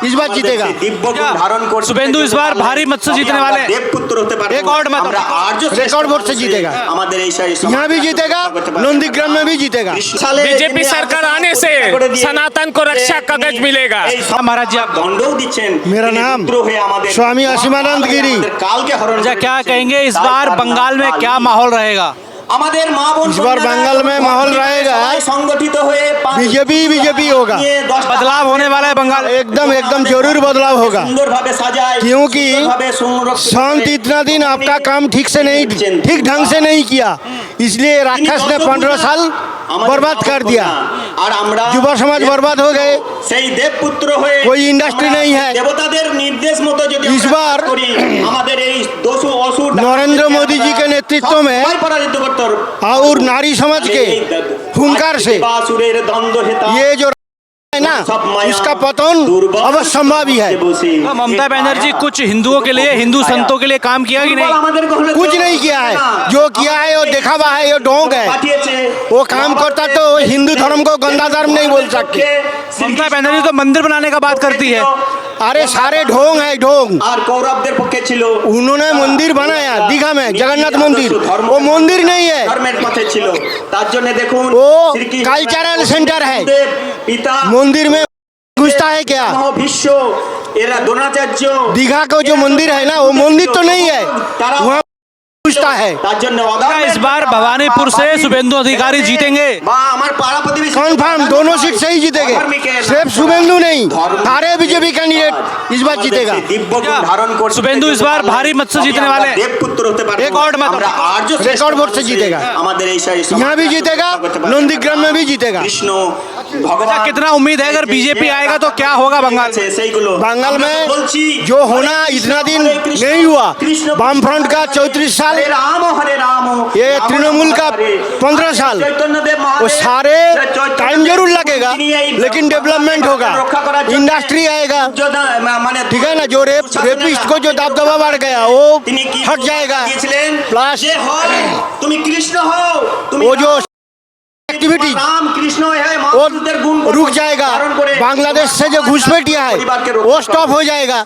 इस बार जीतेगा। शुभेंदु इस बार भारी मत से जीतने वाले, रिकॉर्ड मत, रिकॉर्ड वोट से जीतेगा। यहाँ भी जीतेगा, नंदीग्राम में भी जीतेगा। बीजेपी सरकार आने से सनातन को रक्षा कवच मिलेगा। महाराज जी आप, मेरा नाम स्वामी असीमानंद गिरी। क्या कहेंगे इस बार बंगाल में क्या माहौल रहेगा? इस बार बंगाल में माहौल रहेगा बीजेपी होगा। बदलाव होने वाला है बंगाल, एकदम जरूर बदलाव होगा, क्योंकि शांत इतना दिन आपका काम ठीक ढंग से नहीं किया, इसलिए राक्षस ने 15 साल बर्बाद कर दिया। युवा समाज बर्बाद हो गए, कोई इंडस्ट्री नहीं है। इस बार नरेंद्र मोदी जी के नेतृत्व में और नारी समाज के हुंकार से ये जो है ना, इसका पतन अवश्य संभव ही है। ममता बनर्जी कुछ हिंदुओं के लिए, हिंदू संतों के लिए काम किया कि नहीं? कुछ नहीं किया है, जो किया है वो दिखावा है, ये ढोंग है। वो काम करता तो हिंदू धर्म को गंदा धर्म नहीं बोल सकते। ममता बनर्जी तो मंदिर बनाने का बात करती है। अरे सारे ढोंग है, ढोंग। उन्होंने मंदिर बनाया दीघा में, जगन्नाथ मंदिर, वो मंदिर नहीं है, वो कल्चरल सेंटर है। मंदिर में घुसता है क्या? दीघा को जो मंदिर है ना, वो मंदिर तो नहीं है, वहाँ घुसता है। इस बार भवानीपुर से शुभेंदु अधिकारी जीतेंगे? कन्फर्म, दोनों सीट से ही जीतेंगे, सिर्फ शुभेंदु नहीं, सारे बीजेपी कैंडिडेट इस बार जीतेगा। शुभेंदु इस बार भारी मत से जीतने वाले, रिकॉर्ड मत, रिकॉर्ड वोट से जीतेगा। यहाँ भी जीतेगा, नंदीग्राम में भी जीतेगा। कितना उम्मीद है अगर बीजेपी आएगा तो क्या होगा बंगाल? बंगाल में जो होना इतना दिन नहीं हुआ, वामफ्रंट का 34 साल, ये तृणमूल का 15 साल, वो सारे टाइम जरूर लगेगा, लेकिन डेवलपमेंट होगा, इंडस्ट्री आएगा, ठीक है ना। जो रेपिस्ट को जो दबदबा बढ़ गया वो हट जाएगा, प्लस वो जो एक्टिविटी वो रुक जाएगा। बांग्लादेश से जो घुसपैठिया है वो स्टॉप हो जाएगा।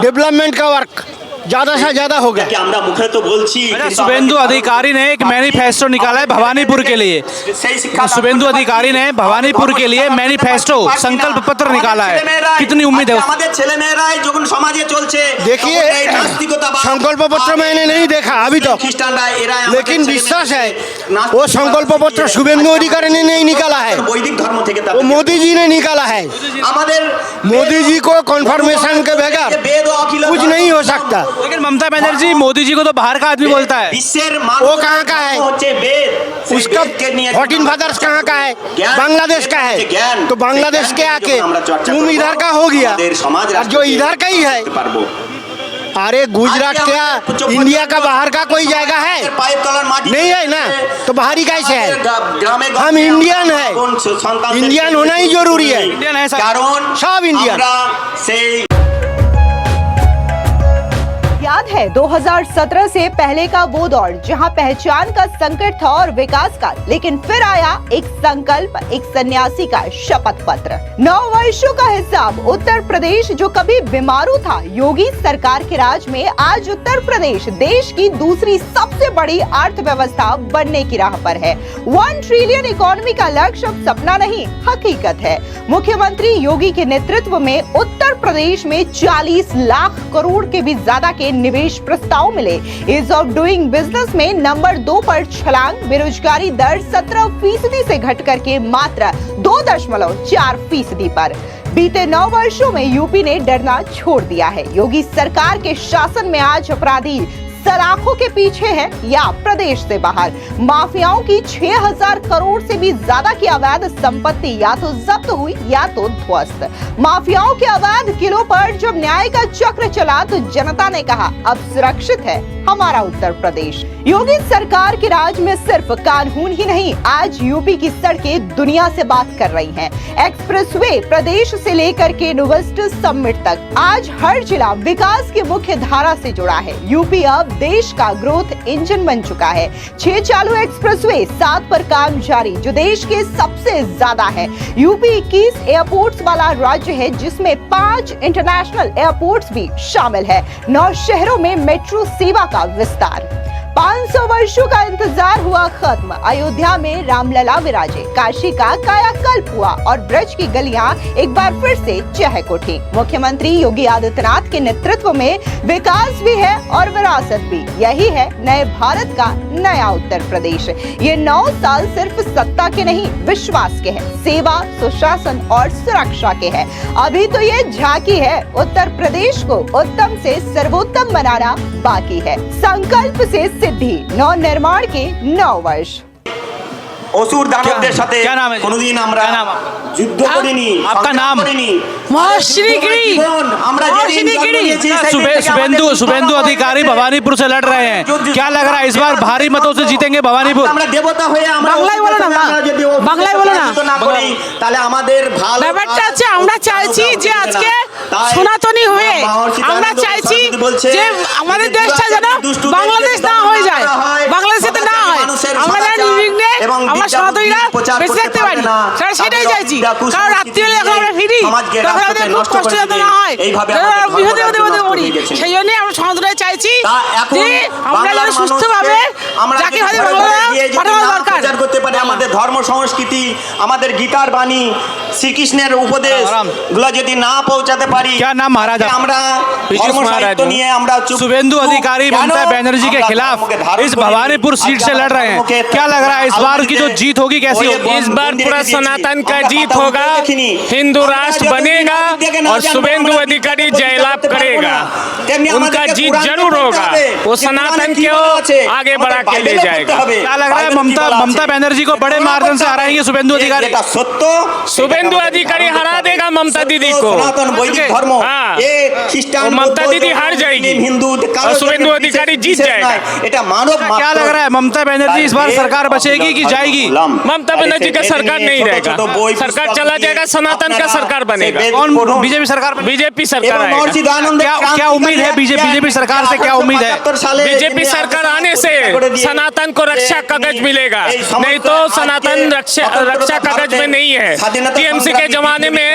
डेवलपमेंट का वर्क ज्यादा से ज्यादा होगा। शुभेंदु अधिकारी ने एक मैनिफेस्टो निकाला है भवानीपुर के लिए। शुभेंदु अधिकारी ने भवानीपुर के लिए मैनिफेस्टो, संकल्प पत्र निकाला है, कितनी उम्मीद है? देखिए, संकल्प पत्र मैंने नहीं देखा अभी तक, लेकिन विश्वास है वो संकल्प पत्र शुभेंदु अधिकारी ने नहीं निकाला है, वो मोदी जी ने निकाला है। मोदी जी को कन्फर्मेशन के बगैर कुछ नहीं हो सकता। लेकिन ममता बनर्जी मोदी जी को तो बाहर का आदमी बोलता है, वो कहाँ का है? उसका 14 फादर्स कहाँ का है? बांग्लादेश का है। तो बांग्लादेश के आके तुम इधर का हो गया, और जो इधर का ही है। अरे गुजरात क्या इंडिया का बाहर का कोई जगह है? नहीं है ना, तो बाहरी कैसे है? हम इंडियन है, इंडियन होना ही जरूरी है, सब इंडियन। याद है 2017 से पहले का वो दौर जहां पहचान का संकट था और विकास का, लेकिन फिर आया एक संकल्प, एक सन्यासी का शपथ पत्र। 9 वर्षों का हिसाब। उत्तर प्रदेश जो कभी बीमारू था, योगी सरकार के राज में आज उत्तर प्रदेश देश की दूसरी सबसे बड़ी अर्थव्यवस्था बनने की राह पर है। 1 ट्रिलियन इकोनॉमी का लक्ष्य अब सपना नहीं, हकीकत है। मुख्यमंत्री योगी के नेतृत्व में उत्तर प्रदेश में 40 लाख करोड़ के भी ज्यादा के निवेश प्रस्ताव मिले। ईज ऑफ डूइंग बिजनेस में नंबर 2 पर छलांग। बेरोजगारी दर 17% से घट करके मात्र 2.4% पर। बीते 9 वर्षों में यूपी ने डरना छोड़ दिया है। योगी सरकार के शासन में आज अपराधी सलाखों के पीछे है या प्रदेश से बाहर। माफियाओं की 6000 करोड़ से भी ज्यादा की अवैध संपत्ति या तो जब्त हुई या तो ध्वस्त। माफियाओं के अवैध किलों पर जब न्याय का चक्र चला तो जनता ने कहा अब सुरक्षित है हमारा उत्तर प्रदेश। योगी सरकार के राज में सिर्फ कानून ही नहीं, आज यूपी की सड़कें दुनिया से बात कर रही हैं। एक्सप्रेसवे प्रदेश से लेकर के इन्वेस्टर्स समिट तक आज हर जिला विकास की मुख्य धारा से जुड़ा है। यूपी अब देश का ग्रोथ इंजन बन चुका है। 6 चालू एक्सप्रेसवे, 7 पर काम जारी, जो देश के सबसे ज्यादा है। यूपी 21 एयरपोर्ट्स वाला राज्य है, जिसमें 5 इंटरनेशनल एयरपोर्ट्स भी शामिल है। 9 शहरों में मेट्रो सेवा का विस्तार। 500 वर्षों का इंतजार हुआ खत्म। अयोध्या में रामलला विराजे, काशी का कायाकल्प हुआ और ब्रज की गलियां एक बार फिर से चहक उठी। मुख्यमंत्री योगी आदित्यनाथ के नेतृत्व में विकास भी है और विरासत भी। यही है नए भारत का नया उत्तर प्रदेश। ये 9 साल सिर्फ सत्ता के नहीं, विश्वास के हैं, सेवा, सुशासन और सुरक्षा के हैं। अभी तो ये झांकी है, उत्तर प्रदेश को उत्तम से सर्वोत्तम बनाना बाकी है। संकल्प से सिद्धि, नव निर्माण के 9 वर्ष। অসুর দানবদের সাথে क्या नाम है? কোনোদিন আমরা क्या नाम? যুদ্ধ করিনি, आपका नाम? মহাশ্রী গিরি। আমরা যেদিন জন্ম নিয়েছি সেই দিন থেকে আমাদের शुभेंदु अधिकारी भवानीपुर से लड़ रहे हैं। क्या लग रहा है इस बार भारी मतों से जीतेंगे भवानीपुर? আমরা দেবতা হয়ে আমরা বাংলায় বলো না, আমরা যদি বাংলায় বলো না। যুদ্ধ না করি তাহলে আমাদের ভালো ব্যাপারটা হচ্ছে আমরা চাইছি যে আজকে সনাতনী হয়ে আমরা চাইছি যে আমাদের দেশটা যেন বাংলাদেশ না হয়ে যায়, বাংলাদেশ যাতে না হয়, আমরা যেন নির্বিঘ্নে আমরা সনাতনীরা বেঁচে থাকতে পারি, সেটাই চাইছি। কারণ রাত্রি হলে যখন আমরা ফিরি তখন আমাদের খুব কষ্ট যাতে না হয়, বিপদে বিপদে পড়ি। সেই জন্যই আমরা সনাতনীরা চাইছি যে আমরা যেন সুস্থভাবে যাকে ভাবে বাংলা পাঠানো দরকার। প্রচার করতে পারি আমাদের ধর্ম সংস্কৃতি, আমাদের গীতার বাণী, শ্রীকৃষ্ণের উপদেশ গুলো যদি না পৌঁছাতে পারি। क्या नाम महाराज? আমরা ধর্ম সাহিত্য নিয়ে আমরা চুপ। शुभेंदु अधिकारी ममता बनर्जी के खिलाफ इस भवानीपुर सीट से लड़ रहे हैं। क्या लग रहा है इस बार की जो जीत होगी कैसी होगी? इस बार पूरा सनातन का जीत होगा, हिंदू राष्ट्र बनेगा और शुभेंदु अधिकारी जयलाभ करेगा। उनका जीत जरूर होगा, वो सनातन को आगे बढ़ा के ले जाएगा। क्या लग रहा है ममता बनर्जी को बड़े मार्जिन से हराएंगे शुभेंदु अधिकारी? এটা সত্য, शुभेंदु अधिकारी हरा देगा ममता दीदी को। সনাতন বৈদিক ধর্ম हाँ। এ খ্রিস্টান और ममता दीदी हार जाएगी হিন্দু और शुभेंदु अधिकारी जीत जाएगा। এটা মানব क्या लग रहा है ममता बनर्जी इस बार सरकार बचेगी कि जाएगी? ममता बनर्जी का सरकार नहीं रहेगा, सरकार चला जाएगा, सनातन का सरकार बनेगा। कौन बीजेपी सरकार? बीजेपी सरकार आएगा। क्या उम्मीद है बीजेपी सरकार से? क्या उम्मीद है? बीजेपी सरकार आने से सनातन को रक्षा कवच मिलेगा, नहीं तो सनातन रक्षा कवच में नहीं है। टीएमसी के जमाने में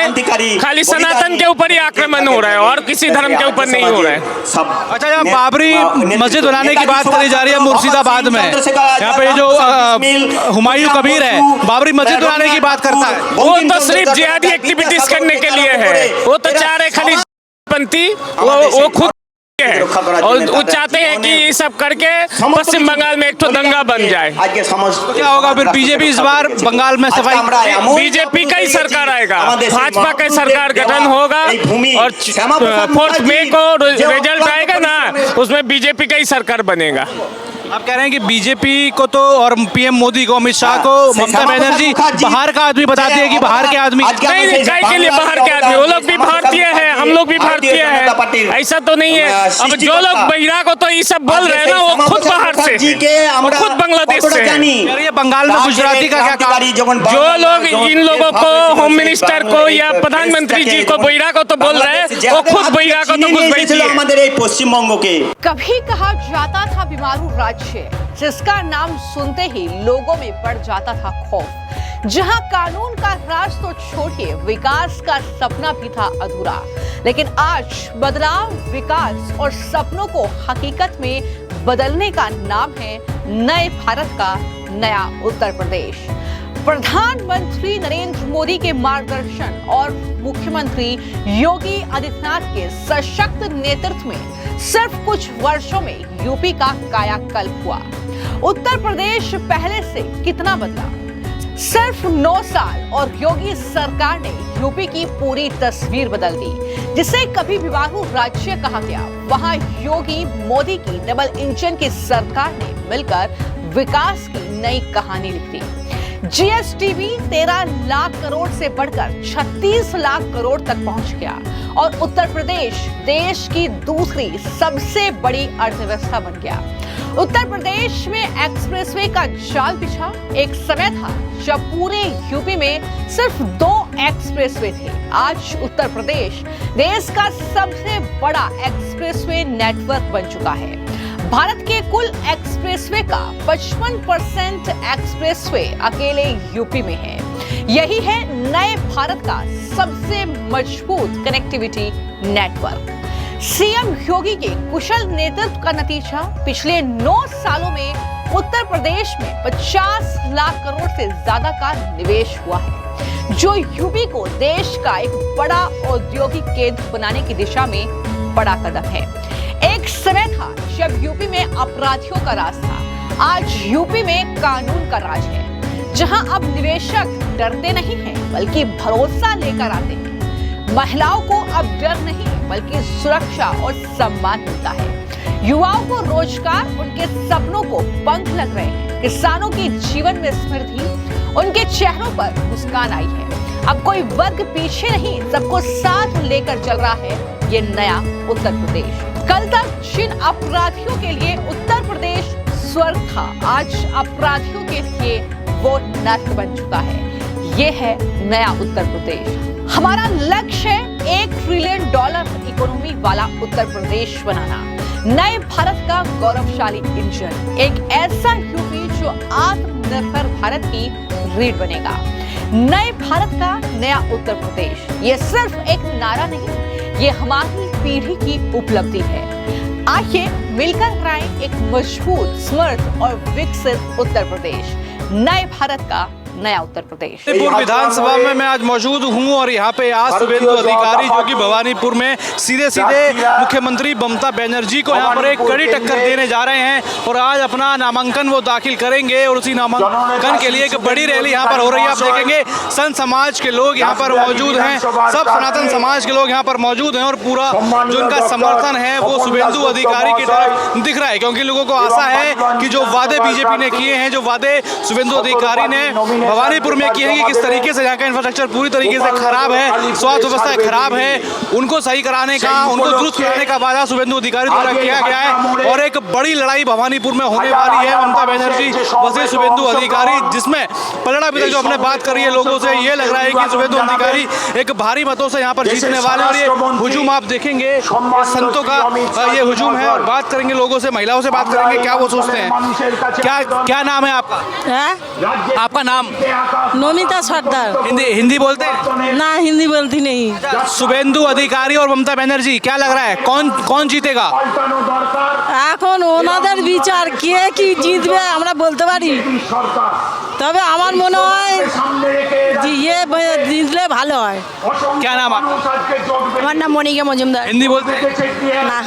खाली सनातन के ऊपर ही आक्रमण हो रहा है और किसी धर्म के ऊपर नहीं हो रहा है। अच्छा, यहाँ बाबरी मस्जिद बनाने की बात करी जा रही है मुर्शिदाबाद में। यहाँ पे जो हुमायूं कबीर है, बाबरी मस्जिद बनाने की बात करता है। वो तो सिर्फ जिहादी एक्टिविटीज करने के लिए है, वो तो चाह रहे खाली पंथी, वो खुद है और वो चाहते हैं कि ये सब करके पश्चिम बंगाल में एक तो दंगा बन जाए। क्या होगा फिर? बीजेपी इस बार बंगाल में सफाई? बीजेपी का ही सरकार आएगा, भाजपा का सरकार गठन होगा और 4 मई को रिजल्ट आएगा ना, उसमें बीजेपी का ही सरकार बनेगा। आप कह रहे हैं कि बीजेपी को तो और पीएम मोदी को, अमित शाह को ममता बनर्जी बाहर का आदमी बताती है कि बाहर के आदमी नहीं, काय के लिए बाहर के आदमी? वो लोग भी भारतीय है, हम लोग भी भारतीय है, ऐसा तो नहीं है। अब जो लोग बहिरा को तो ये सब बोल रहे हैं ना, वो खुद बाहर से, वो खुद बांग्लादेश से है। ये बंगाल में गुजराती का क्या काम? जो लोग इन लोगों को, होम मिनिस्टर को या प्रधानमंत्री जी को बहिरा को तो बोल रहे हैं, वो खुद बहिरा को तो कुछ बैठी है। पश्चिम बंग के कभी कहा जाता था बीमारू राज्य, जिसका नाम सुनते ही लोगों में बढ़ जाता था खौफ। जहां कानून का राज तो छोड़िए, विकास का सपना भी था अधूरा। लेकिन आज बदलाव, विकास और सपनों को हकीकत में बदलने का नाम है नए भारत का नया उत्तर प्रदेश। प्रधानमंत्री नरेंद्र मोदी के मार्गदर्शन और मुख्यमंत्री योगी आदित्यनाथ के सशक्त नेतृत्व में सिर्फ कुछ वर्षों में यूपी का कायाकल्प हुआ। उत्तर प्रदेश पहले से कितना बदला? सिर्फ 9 साल और योगी सरकार ने यूपी की पूरी तस्वीर बदल दी। जिसे कभी विवाहु राज्य कहा गया, वहां योगी मोदी की डबल इंजन की सरकार ने मिलकर विकास की नई कहानी लिख दी। जीएसटीवी 13 लाख करोड़ से बढ़कर 36 लाख करोड़ तक पहुंच गया और उत्तर प्रदेश देश की दूसरी सबसे बड़ी अर्थव्यवस्था बन गया। उत्तर प्रदेश में एक्सप्रेसवे का जाल बिछा। एक समय था जब पूरे यूपी में सिर्फ 2 एक्सप्रेसवे थे। आज उत्तर प्रदेश देश का सबसे बड़ा एक्सप्रेसवे नेटवर्क बन चुका है। भारत के कुल एक्सप्रेसवे का 55% एक्सप्रेसवे अकेले यूपी में है। यही है नए भारत का सबसे मजबूत कनेक्टिविटी नेटवर्क। सीएम योगी के कुशल नेतृत्व का नतीजा पिछले 9 सालों में उत्तर प्रदेश में 50 लाख करोड़ से ज्यादा का निवेश हुआ है, जो यूपी को देश का एक बड़ा औद्योगिक केंद्र बनाने की दिशा में बड़ा कदम है। एक समय था जब यूपी में अपराधियों का राज था, आज यूपी में कानून का राज है, जहां अब निवेशक डरते नहीं हैं बल्कि भरोसा लेकर आते हैं। महिलाओं को अब डर नहीं बल्कि सुरक्षा और सम्मान मिलता है। युवाओं को रोजगार, उनके सपनों को पंख लग रहे हैं। किसानों के जीवन में समृद्धि, उनके चेहरों पर मुस्कान आई है। अब कोई वर्ग पीछे नहीं, सबको साथ लेकर चल रहा है ये नया उत्तर प्रदेश। कल तक जिन अपराधियों के लिए उत्तर प्रदेश स्वर्ग था, आज अपराधियों के लिए वो नर्क बन चुका है। ये है नया उत्तर प्रदेश। हमारा लक्ष्य है $1 ट्रिलियन इकोनॉमी वाला उत्तर प्रदेश बनाना, नए भारत का गौरवशाली इंजन, एक ऐसा यूपी जो आत्मनिर्भर भारत की रीढ़ बनेगा। नए भारत का नया उत्तर प्रदेश, ये सिर्फ एक नारा नहीं, ये हमारी पीढ़ी की उपलब्धि है। आइए मिलकर कराएं एक मजबूत, समृद्ध और विकसित उत्तर प्रदेश, नए भारत का नया उत्तर प्रदेश। पूर्व विधानसभा में मैं आज मौजूद हूं और यहाँ पे आज शुभेंदु अधिकारी जो कि भवानीपुर में सीधे मुख्यमंत्री ममता बनर्जी को यहाँ पर एक कड़ी टक्कर देने जा रहे हैं और आज अपना नामांकन वो दाखिल करेंगे और उसी नामांकन के लिए एक बड़ी रैली यहाँ पर हो रही है। आप देखेंगे संत समाज के लोग यहाँ पर मौजूद हैं, सब सनातन समाज के लोग यहाँ पर मौजूद हैं और पूरा जो उनका समर्थन है वो शुभेंदु अधिकारी की तरफ दिख रहा है, क्योंकि लोगों को आशा है कि जो वादे बीजेपी ने किए हैं, जो वादे शुभेंदु अधिकारी ने भवानीपुर में किए हैं कि किस तरीके से यहाँ का इंफ्रास्ट्रक्चर पूरी तरीके से खराब है, स्वास्थ्य व्यवस्था खराब है, उनको सही कराने का, उनको दुरुस्त कराने का वादा शुभेंदु अधिकारी द्वारा किया गया है। और एक बड़ी लड़ाई भवानीपुर में होने वाली है ममता बनर्जी वर्सेस शुभेंदु अधिकारी, जिसमें पलड़ा अभी तक जो हमने बात करी है लोगों से, ये लग रहा है कि शुभेंदु अधिकारी एक भारी मतों से यहाँ पर जीतने वाले। और ये हुजूम आप देखेंगे संतों का ये हुजूम है। और बात करेंगे लोगों से, महिलाओं से बात करेंगे क्या वो सोचते हैं। क्या नाम है आपका? आपका नाम? नोमिता सरदार। हिंदी बोलते हैं? ना, हिंदी बोलती नहीं। शुभेंदु अधिकारी और ममता बनर्जी, क्या लग रहा है कौन जीतेगा? এখন ওনাদের বিচার কে কি জিতবে আমরা বলতে পারি, তবে আমার মনে হয় যে জিতলে ভালো হয়। क्या नाम आपका? আমার নাম মনিকা মজুমদার। हिंदी बोलते हैं? না,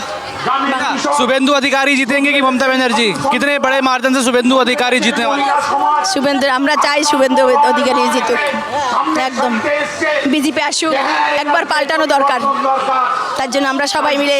शुभेंदु अधिकारी जीतेंगे कि ममता बनर्जी? कितने बड़े मार्जिन से शुभेंदु अधिकारी जीतने वाले? শুভেন্দু, আমরা চাই শুভেন্দু অধিকারী জিতুক, একদম বিজেপি আসুক, একবার পাল্টানো দরকার, তার জন্য আমরা সবাই মিলে